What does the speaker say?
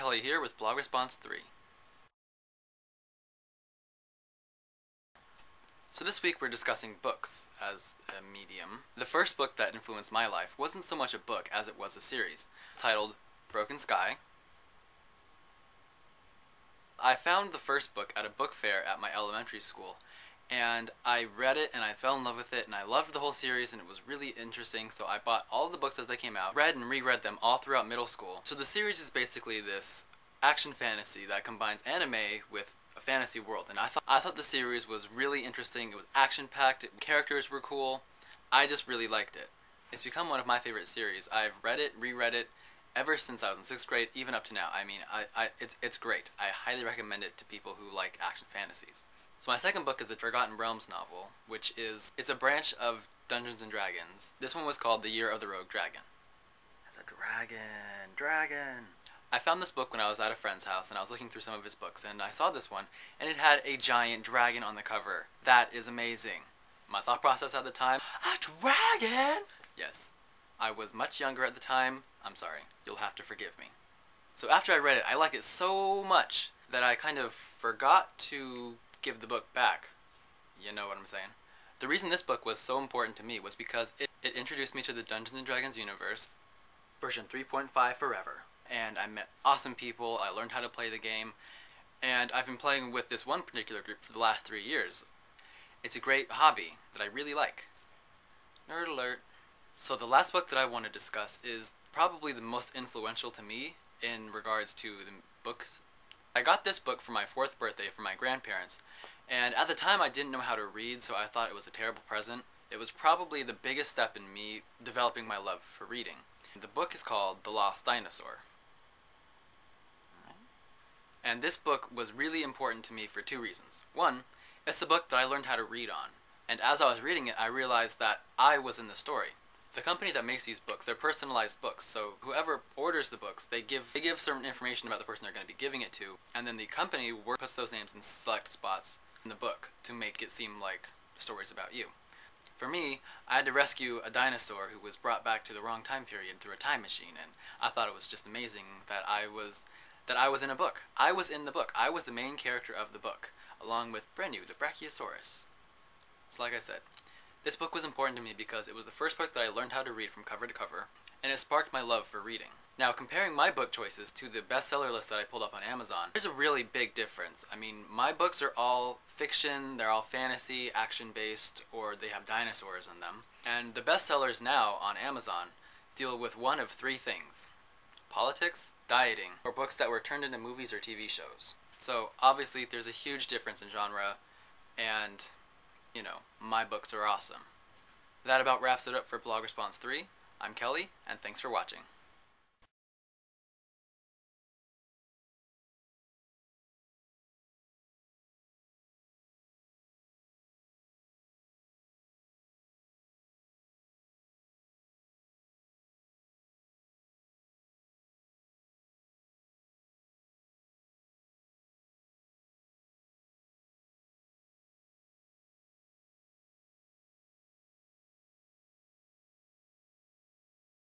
Kelly here with Blog Response 3. So this week we're discussing books as a medium. The first book that influenced my life wasn't so much a book as it was a series, titled Broken Sky. I found the first book at a book fair at my elementary school, and I read it and I fell in love with it and I loved the whole series and it was really interesting, so I bought all the books as they came out, read and reread them all throughout middle school. So the series is basically this action fantasy that combines anime with a fantasy world, and I thought the series was really interesting. It was action-packed, characters were cool. I just really liked it. It's become one of my favorite series. I've read it, reread it, ever since I was in 6th grade, even up to now. I mean, it's great. I highly recommend it to people who like action fantasies. So my second book is the Forgotten Realms novel, it's a branch of Dungeons & Dragons. This one was called The Year of the Rogue Dragon. It's a dragon. I found this book when I was at a friend's house and I was looking through some of his books and I saw this one and it had a giant dragon on the cover. That is amazing. My thought process at the time, a dragon? Yes. I was much younger at the time. I'm sorry. You'll have to forgive me. So after I read it, I liked it so much that I kind of forgot to give the book back. You know what I'm saying? The reason this book was so important to me was because it introduced me to the Dungeons & Dragons universe, version 3.5 forever. And I met awesome people, I learned how to play the game, and I've been playing with this one particular group for the last 3 years. It's a great hobby that I really like. Nerd alert. So the last book that I want to discuss is probably the most influential to me in regards to the books. I got this book for my 4th birthday from my grandparents, and at the time I didn't know how to read, so I thought it was a terrible present. It was probably the biggest step in me developing my love for reading. The book is called The Lost Dinosaur. And this book was really important to me for 2 reasons. One, it's the book that I learned how to read on, and as I was reading it I realized that I was in the story. The company that makes these books, they're personalized books, so whoever orders the books, they give certain information about the person they're going to be giving it to, and then the company puts those names in select spots in the book to make it seem like the story's about you. For me, I had to rescue a dinosaur who was brought back to the wrong time period through a time machine, and I thought it was just amazing that I was in a book. I was in the book. I was the main character of the book, along with Brenu, the Brachiosaurus. So like I said, this book was important to me because it was the first book that I learned how to read from cover to cover, and it sparked my love for reading. Now, comparing my book choices to the bestseller list that I pulled up on Amazon, there's a really big difference. I mean, my books are all fiction, they're all fantasy, action-based, or they have dinosaurs in them. And the bestsellers now on Amazon deal with one of 3 things: politics, dieting, or books that were turned into movies or TV shows. So obviously there's a huge difference in genre, and you know, my books are awesome. That about wraps it up for Blog Response 3. I'm Kelly, and thanks for watching.